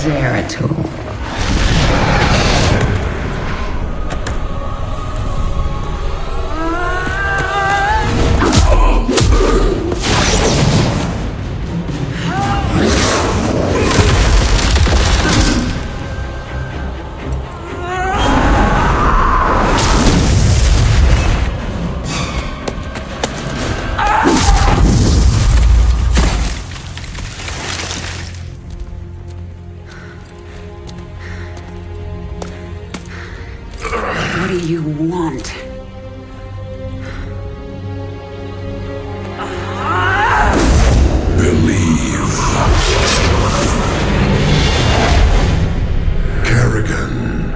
Zeratul. What do you want? Believe. Kerrigan,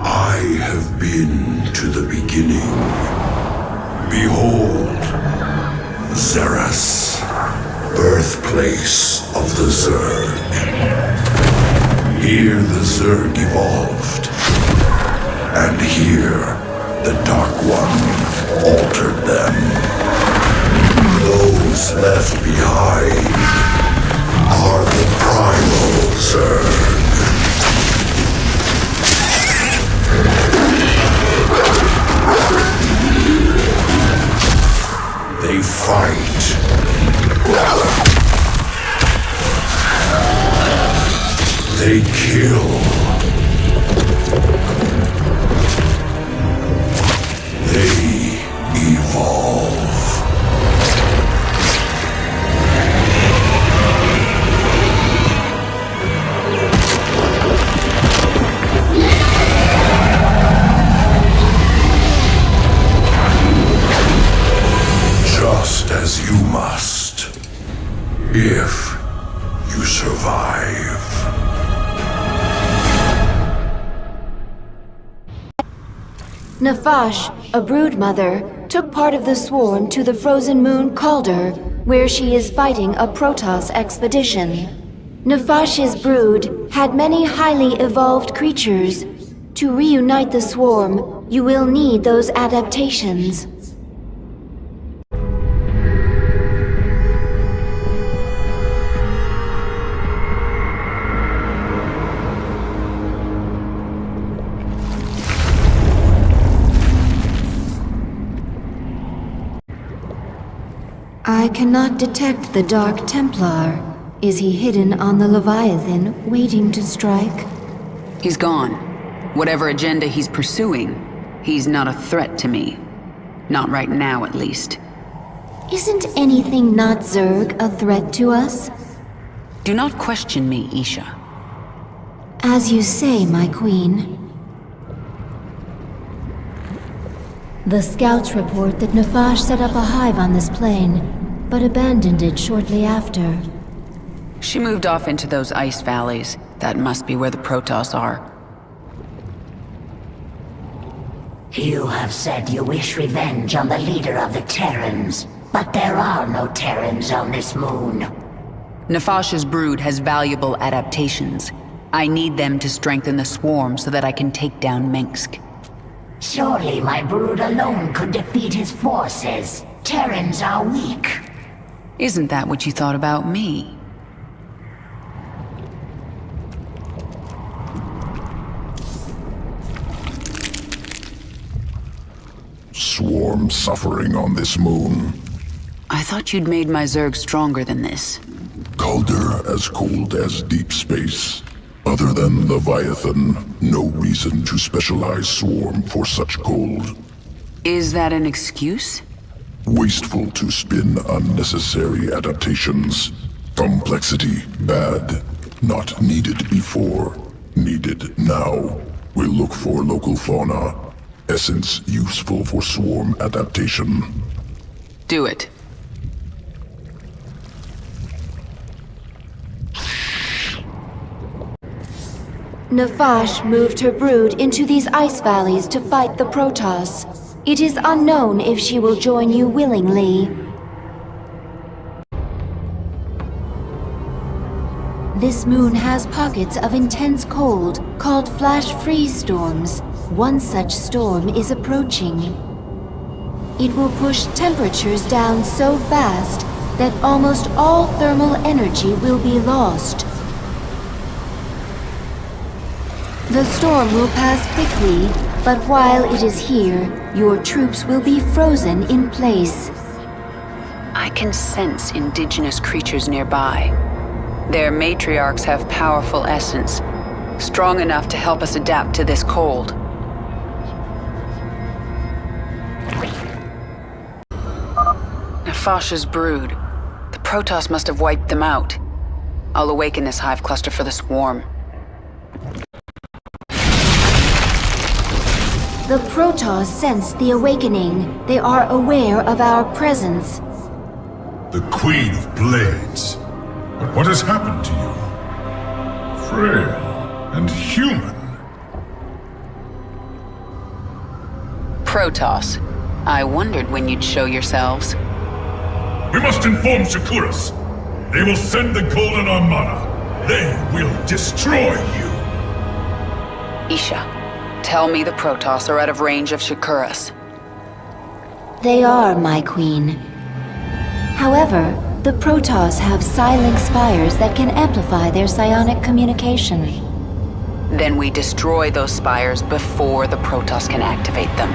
I have been to the beginning. Behold, Xeras, birthplace of the Zerg. Here the Zerg evolved. And here, the Dark One altered them. Those left behind are the primal Zerg. They fight. They kill. They evolve. Just as you must, if you survive. Nafash, a broodmother, took part of the swarm to the frozen moon Calder, where she is fighting a Protoss expedition. Nafash's brood had many highly evolved creatures. To reunite the swarm, you will need those adaptations. I cannot detect the Dark Templar. Is he hidden on the Leviathan, waiting to strike? He's gone. Whatever agenda he's pursuing, he's not a threat to me. Not right now, at least. Isn't anything not Zerg a threat to us? Do not question me, Isha. As you say, my queen. The scouts report that Nafash set up a hive on this plane, but abandoned it shortly after. She moved off into those ice valleys. That must be where the Protoss are. You have said you wish revenge on the leader of the Terrans, but there are no Terrans on this moon. Nafash's brood has valuable adaptations. I need them to strengthen the swarm so that I can take down Minsk. Surely my brood alone could defeat his forces. Terrans are weak. Isn't that what you thought about me? Swarm suffering on this moon. I thought you'd made my Zerg stronger than this. Calder as cold as deep space. Other than Leviathan, no reason to specialize Swarm for such cold. Is that an excuse? Wasteful to spin unnecessary adaptations. Complexity bad. Not needed before. Needed now. We'll look for local fauna. Essence useful for swarm adaptation. Do it. Nafash moved her brood into these ice valleys to fight the Protoss. It is unknown if she will join you willingly. This moon has pockets of intense cold, called flash freeze storms. One such storm is approaching. It will push temperatures down so fast that almost all thermal energy will be lost. The storm will pass quickly, but while it is here, your troops will be frozen in place. I can sense indigenous creatures nearby. Their matriarchs have powerful essence, strong enough to help us adapt to this cold. Nefash's brood. The Protoss must have wiped them out. I'll awaken this hive cluster for the swarm. The Protoss sense the awakening. They are aware of our presence. The Queen of Blades. But what has happened to you? Frail and human. Protoss. I wondered when you'd show yourselves. We must inform Shakuras. They will send the Golden Armada. They will destroy you. Isha, tell me the Protoss are out of range of Shakuras. They are, my queen. However, the Protoss have psi-link spires that can amplify their psionic communication. Then we destroy those spires before the Protoss can activate them.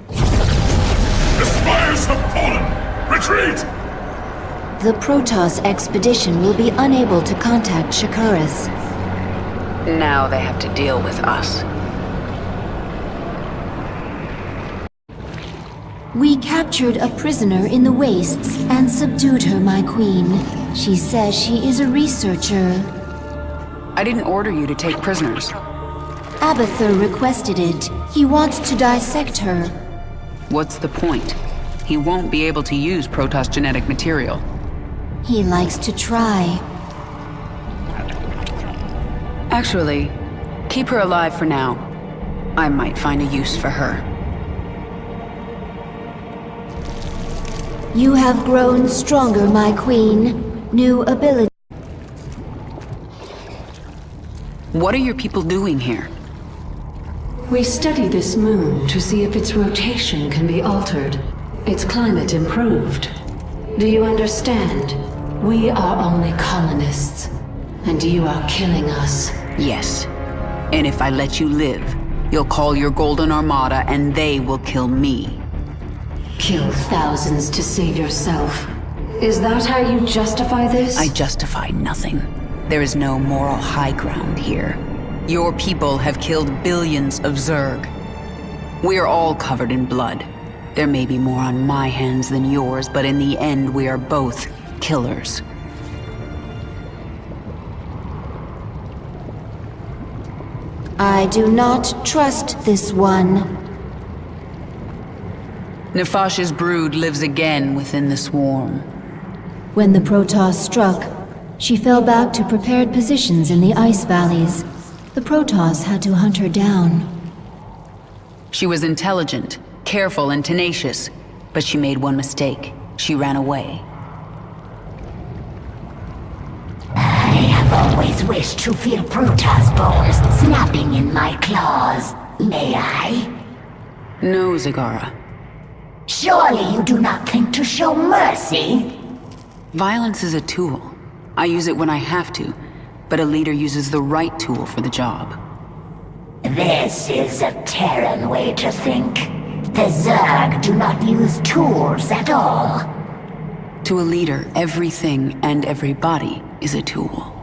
The spires have fallen! Retreat! The Protoss expedition will be unable to contact Shakuras. Now they have to deal with us. We captured a prisoner in the wastes and subdued her, my queen. She says she is a researcher. I didn't order you to take prisoners. Abathur requested it. He wants to dissect her. What's the point? He won't be able to use Protoss genetic material. He likes to try. Actually, keep her alive for now. I might find a use for her. You have grown stronger, my queen. New ability. What are your people doing here? We study this moon to see if its rotation can be altered, its climate improved. Do you understand? We are only colonists, and you are killing us. Yes. And if I let you live, you'll call your Golden Armada and they will kill me. Kill thousands to save yourself. Is that how you justify this? I justify nothing. There is no moral high ground here. Your people have killed billions of Zerg. We are all covered in blood. There may be more on my hands than yours, but in the end we are both killers. I do not trust this one. Nefash's brood lives again within the swarm. When the Protoss struck, she fell back to prepared positions in the ice valleys. The Protoss had to hunt her down. She was intelligent, careful, and tenacious, but she made one mistake. She ran away. I have always wished to feel Protoss bones snapping in my claws. May I? No, Zagara. Surely you do not think to show mercy? Violence is a tool. I use it when I have to, but a leader uses the right tool for the job. This is a Terran way to think. The Zerg do not use tools at all. To a leader, everything and everybody is a tool.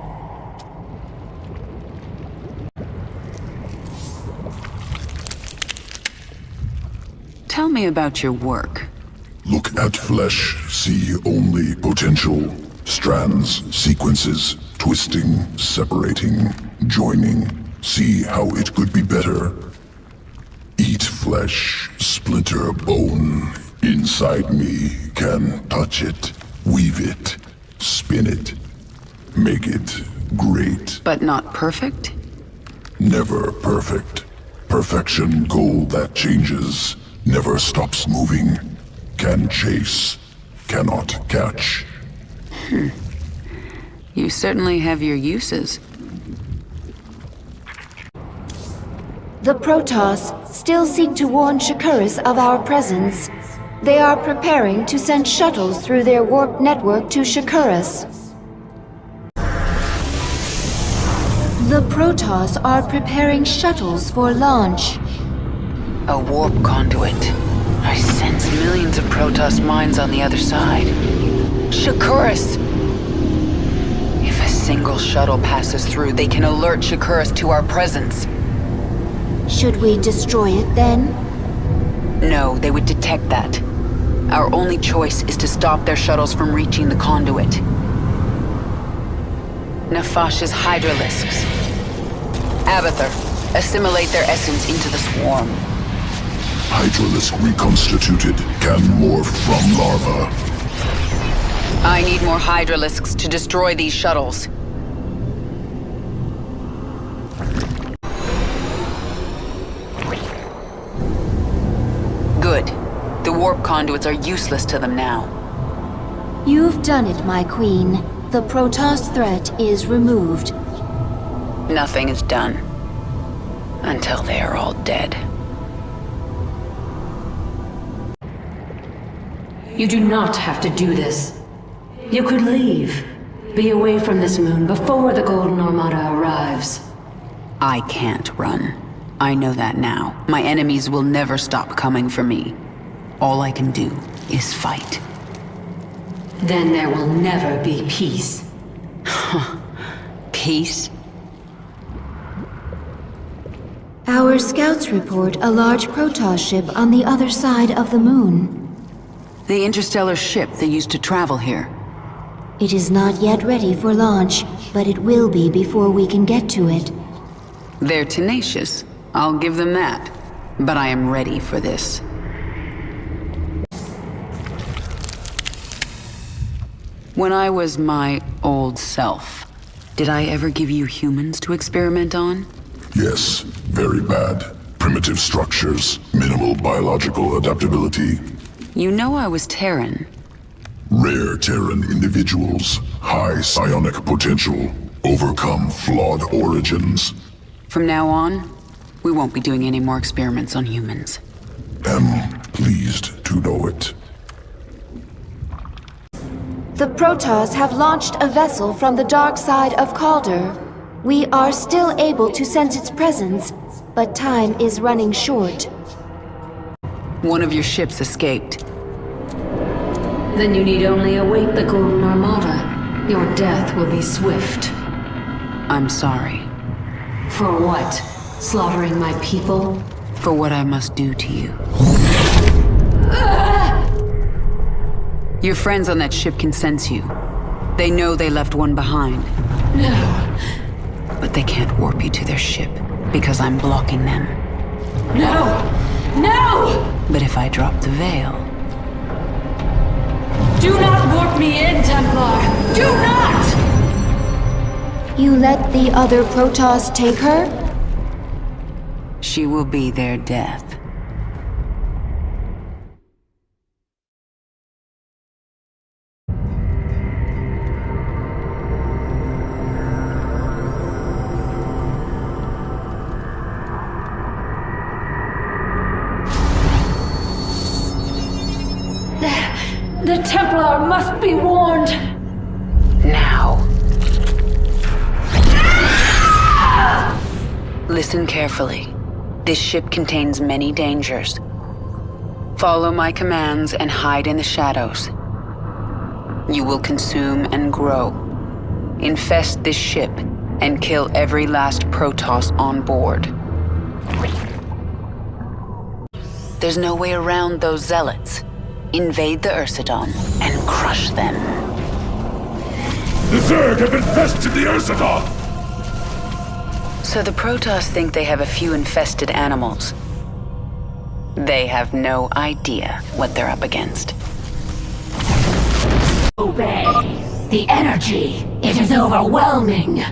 Tell me about your work. Look at flesh, see only potential. Strands, sequences, twisting, separating, joining. See how it could be better. Eat flesh, splinter bone. Inside me can touch it, weave it, spin it, make it great. But not perfect? Never perfect. Perfection goal that changes, never stops moving. Can chase, cannot catch. You certainly have your uses. The Protoss still seek to warn Shakuras of our presence. They are preparing to send shuttles through their warp network to Shakuras. Protoss are preparing shuttles for launch. A warp conduit. I sense millions of Protoss mines on the other side. Shakuras! If a single shuttle passes through, they can alert Shakuras to our presence. Should we destroy it then? No, they would detect that. Our only choice is to stop their shuttles from reaching the conduit. Nefash's hydralisks. Abathur, assimilate their essence into the swarm. Hydralisk reconstituted can morph from larva. I need more hydralisks to destroy these shuttles. Good. The warp conduits are useless to them now. You've done it, my queen. The Protoss threat is removed. Nothing is done. Until they are all dead. You do not have to do this. You could leave. Be away from this moon before the Golden Armada arrives. I can't run. I know that now. My enemies will never stop coming for me. All I can do is fight. Then there will never be peace. Peace? Our scouts report a large Protoss ship on the other side of the moon. The interstellar ship they used to travel here. It is not yet ready for launch, but it will be before we can get to it. They're tenacious. I'll give them that. But I am ready for this. When I was my old self, did I ever give you humans to experiment on? Yes, very bad. Primitive structures, minimal biological adaptability. You know I was Terran. Rare Terran individuals, high psionic potential, overcome flawed origins. From now on, we won't be doing any more experiments on humans. Am pleased to know it. The Protoss have launched a vessel from the dark side of Calder. We are still able to sense its presence, but time is running short. One of your ships escaped. Then you need only await the Golden Armada. Your death will be swift. I'm sorry. For what? Slaughtering my people? For what I must do to you. Your friends on that ship can sense you. They know they left one behind. No. But they can't warp you to their ship, because I'm blocking them. No! No! But if I drop the veil... Do not warp me in, Templar! Do not! You let the other Protoss take her? she will be their death. The Templar must be warned! Now. Listen carefully. This ship contains many dangers. Follow my commands and hide in the shadows. You will consume and grow. Infest this ship and kill every last Protoss on board. There's no way around those zealots. Invade the Ursidon and crush them. The Zerg have infested the Ursidon! So the Protoss think they have a few infested animals. They have no idea what they're up against. Obey. The energy, it is overwhelming.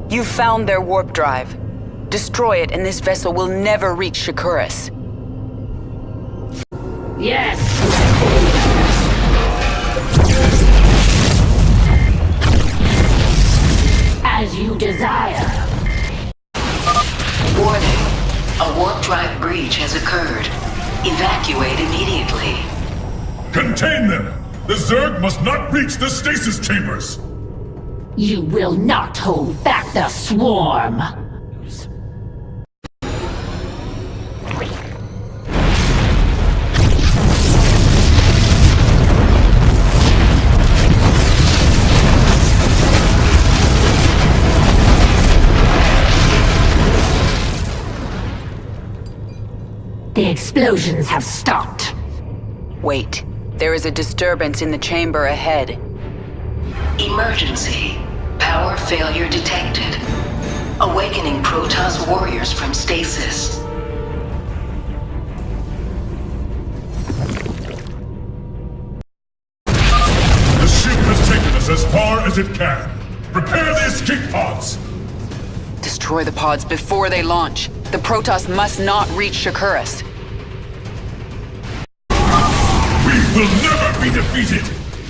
You found their warp drive. Destroy it and this vessel will never reach Shakuras. Yes. As you desire. Warning. A warp drive breach has occurred. Evacuate immediately. Contain them! The Zerg must not reach the stasis chambers! You will not hold back the swarm! The explosions have stopped. Wait. There is a disturbance in the chamber ahead. Emergency. Power failure detected. Awakening Protoss warriors from stasis. The ship has taken us as far as it can. Prepare the escape pods! Destroy the pods before they launch. The Protoss must not reach Shakuras. We will never be defeated!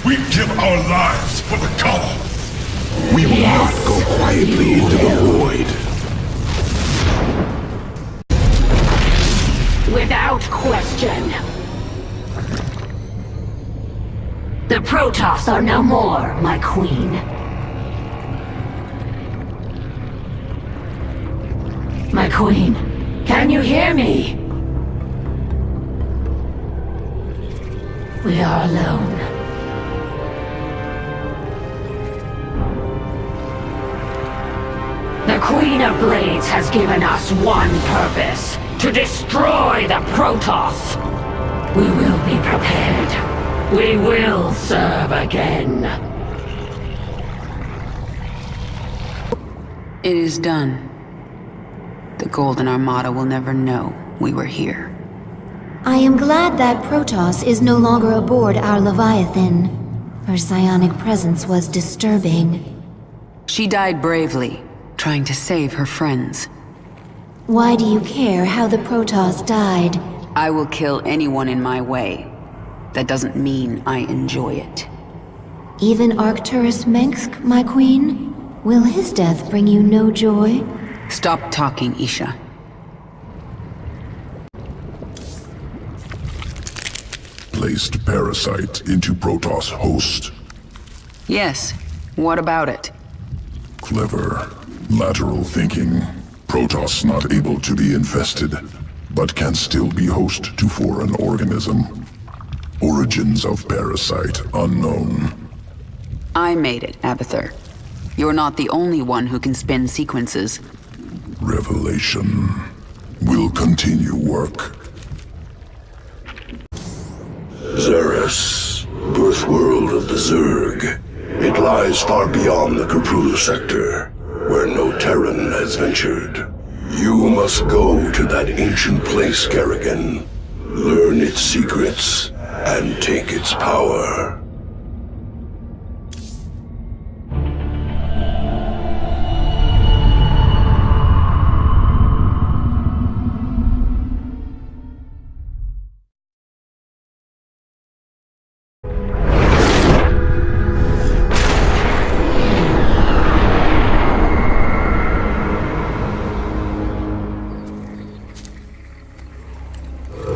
We give our lives for the call! We will not go quietly into the void. Without question. The Protoss are no more, my queen. My queen, can you hear me? We are alone. The Queen of Blades has given us one purpose: to destroy the Protoss. We will be prepared. We will serve again. It is done. The Golden Armada will never know we were here. I am glad that Protoss is no longer aboard our Leviathan. Her psionic presence was disturbing. She died bravely, trying to save her friends. Why do you care how the Protoss died? I will kill anyone in my way. That doesn't mean I enjoy it. Even Arcturus Mengsk, my queen? Will his death bring you no joy? Stop talking, Isha. Placed parasite into Protoss host. Yes. What about it? Clever, lateral thinking. Protoss not able to be infested, but can still be host to foreign organism. Origins of parasite unknown. I made it, Abathur. You're not the only one who can spin sequences. Revelation. Will continue work. Xeris, birth world of the Zerg. It lies far beyond the Caprulu sector, where no Terran has ventured. You must go to that ancient place, Kerrigan. Learn its secrets, and take its power.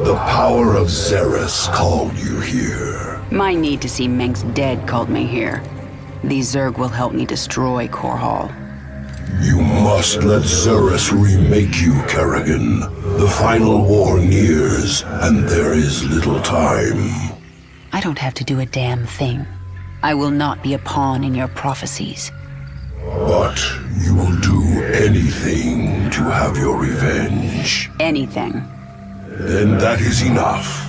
The power of Xeris called you here. My need to see Mengsk dead called me here. These Zerg will help me destroy Core Hall. You must let Xeris remake you, Kerrigan. The final war nears, and there is little time. I don't have to do a damn thing. I will not be a pawn in your prophecies. But you will do anything to have your revenge. Anything. Then that is enough.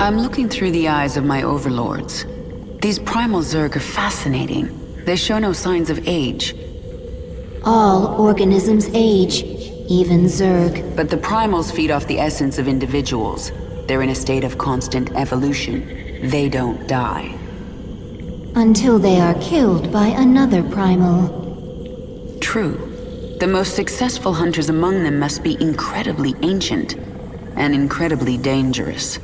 I'm looking through the eyes of my overlords. These primal Zerg are fascinating. They show no signs of age. All organisms age, even Zerg. But the primals feed off the essence of individuals. They're in a state of constant evolution. They don't die. Until they are killed by another primal. True. The most successful hunters among them must be incredibly ancient and incredibly dangerous.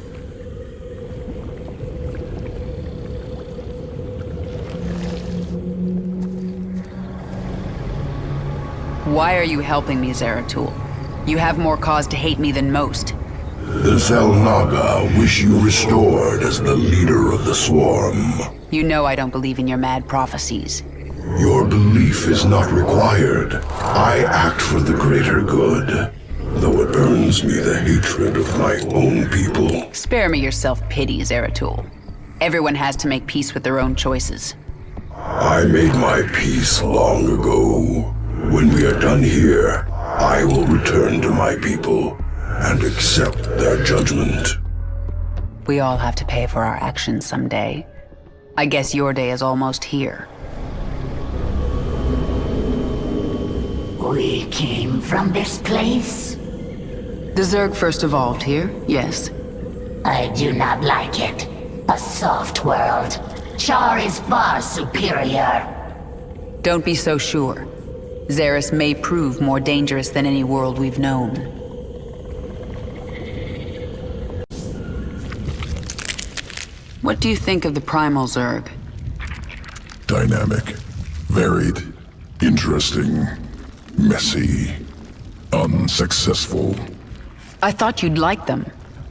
Why are you helping me, Zeratul? You have more cause to hate me than most. The Zelnaga wish you restored as the leader of the swarm. You know I don't believe in your mad prophecies. Your belief is not required. I act for the greater good, though it earns me the hatred of my own people. Spare me your self-pity, Zeratul. Everyone has to make peace with their own choices. I made my peace long ago. When we are done here, I will return to my people and accept their judgment. We all have to pay for our actions someday. I guess your day is almost here. We came from this place? The Zerg first evolved here, yes. I do not like it. A soft world. Char is far superior. Don't be so sure. Xeris may prove more dangerous than any world we've known. What do you think of the Primal Zerg? Dynamic, varied, interesting, messy, unsuccessful. I thought you'd like them.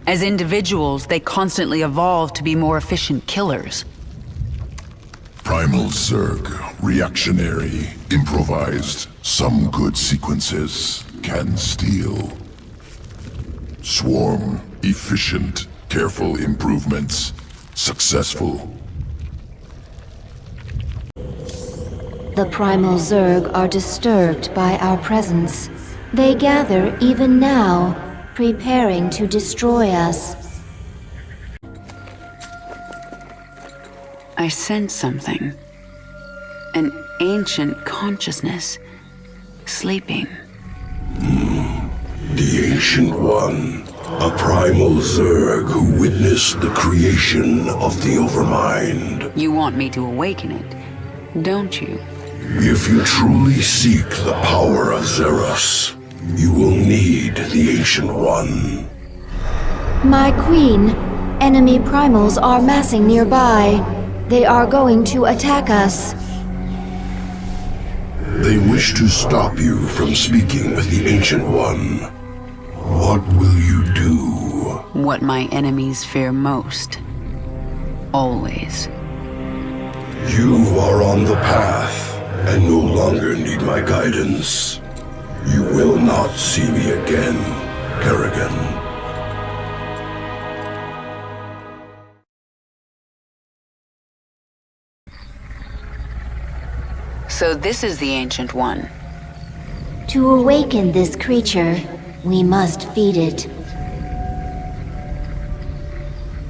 As individuals, they constantly evolve to be more efficient killers. Primal Zerg, reactionary, improvised, some good sequences can steal. Swarm, efficient, careful improvements, successful. The Primal Zerg are disturbed by our presence. They gather even now, preparing to destroy us. I sense something. An ancient consciousness. Sleeping. The Ancient One, a primal Zerg who witnessed the creation of the Overmind. You want me to awaken it, don't you? If you truly seek the power of Xeris, you will need the Ancient One. My queen, enemy primals are massing nearby. They are going to attack us. They wish to stop you from speaking with the Ancient One. What will you do? What my enemies fear most. Always. You are on the path, and no longer need my guidance. You will not see me again, Kerrigan. So this is the Ancient One. To awaken this creature, we must feed it.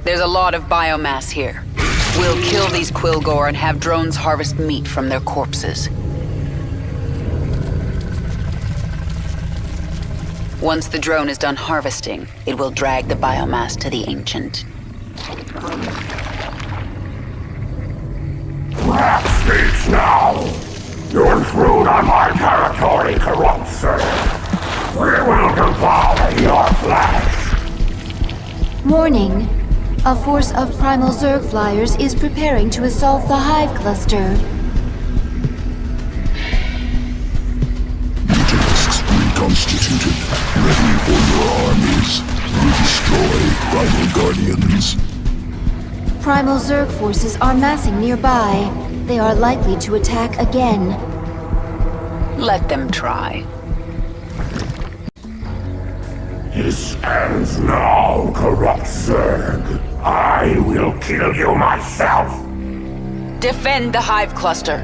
There's a lot of biomass here. We'll kill these Quilgore and have drones harvest meat from their corpses. Once the drone is done harvesting, it will drag the biomass to the Ancient. Rat speaks now! You intrude on my territory, corrupt sir. We will devour your flesh. Warning. A force of Primal Zerg flyers is preparing to assault the Hive Cluster. Mutalisks reconstituted, ready for your armies. You destroy Primal Guardians. Primal Zerg forces are massing nearby. They are likely to attack again. Let them try. This ends now, corrupt Zerg. I will kill you myself. Defend the Hive Cluster.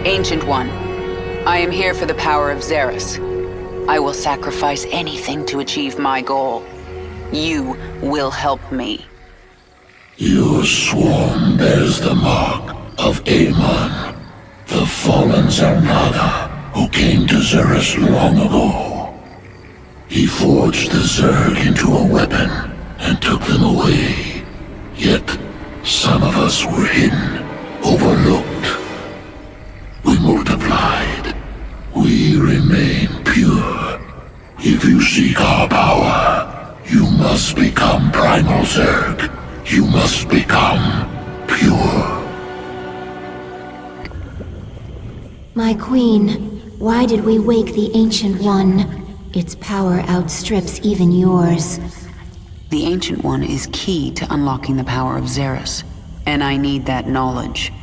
Ancient One, I am here for the power of Xeris. I will sacrifice anything to achieve my goal. You will help me. Your swarm bears the mark of Amon, the fallen Zelnaga who came to Xeris long ago. He forged the Zerg into a weapon and took them away. Yet, some of us were hidden, overlooked. We multiplied. We remain pure. If you seek our power, you must become Primal Zerg. You must become pure. My queen, why did we wake the Ancient One? Its power outstrips even yours. The Ancient One is key to unlocking the power of Xeris, and I need that knowledge.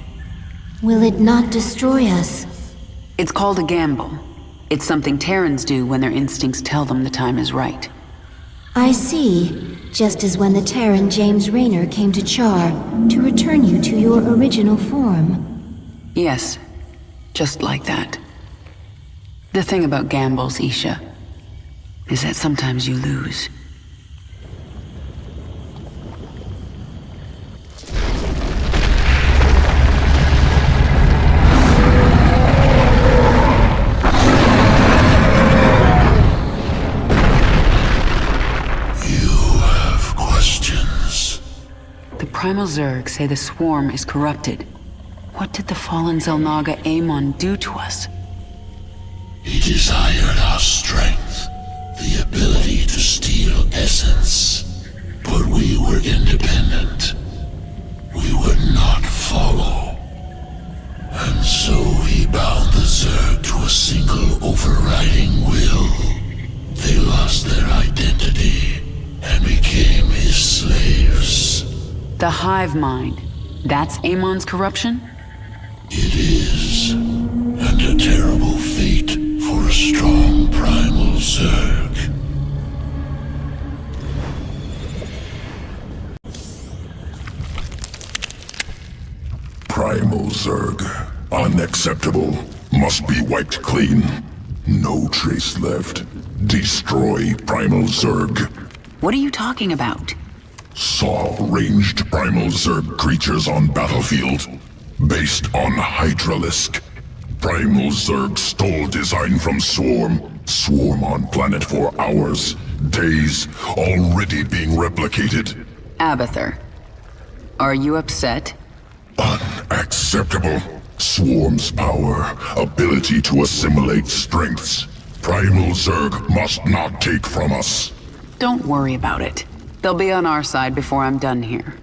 Will it not destroy us? It's called a gamble. It's something Terrans do when their instincts tell them the time is right. I see. Just as when the Terran James Raynor came to Char to return you to your original form. Yes, just like that. The thing about gambles, Isha, is that sometimes you lose. Primal Zerg say the swarm is corrupted. What did the fallen Xel'Naga Amon do to us? He desired our strength, the ability to steal essence. But we were independent. We would not follow. And so he bound the Zerg to a single overriding will. They lost their identity and became his slaves. The hive mind. That's Amon's corruption? It is. And a terrible fate for a strong primal Zerg. Primal Zerg. Unacceptable. Must be wiped clean. No trace left. Destroy Primal Zerg. What are you talking about? Saw ranged Primal Zerg creatures on battlefield. Based on Hydralisk. Primal Zerg stole design from Swarm. Swarm on planet for hours, days, already being replicated. Abathur, are you upset? Unacceptable. Swarm's power, ability to assimilate strengths. Primal Zerg must not take from us. Don't worry about it. They'll be on our side before I'm done here.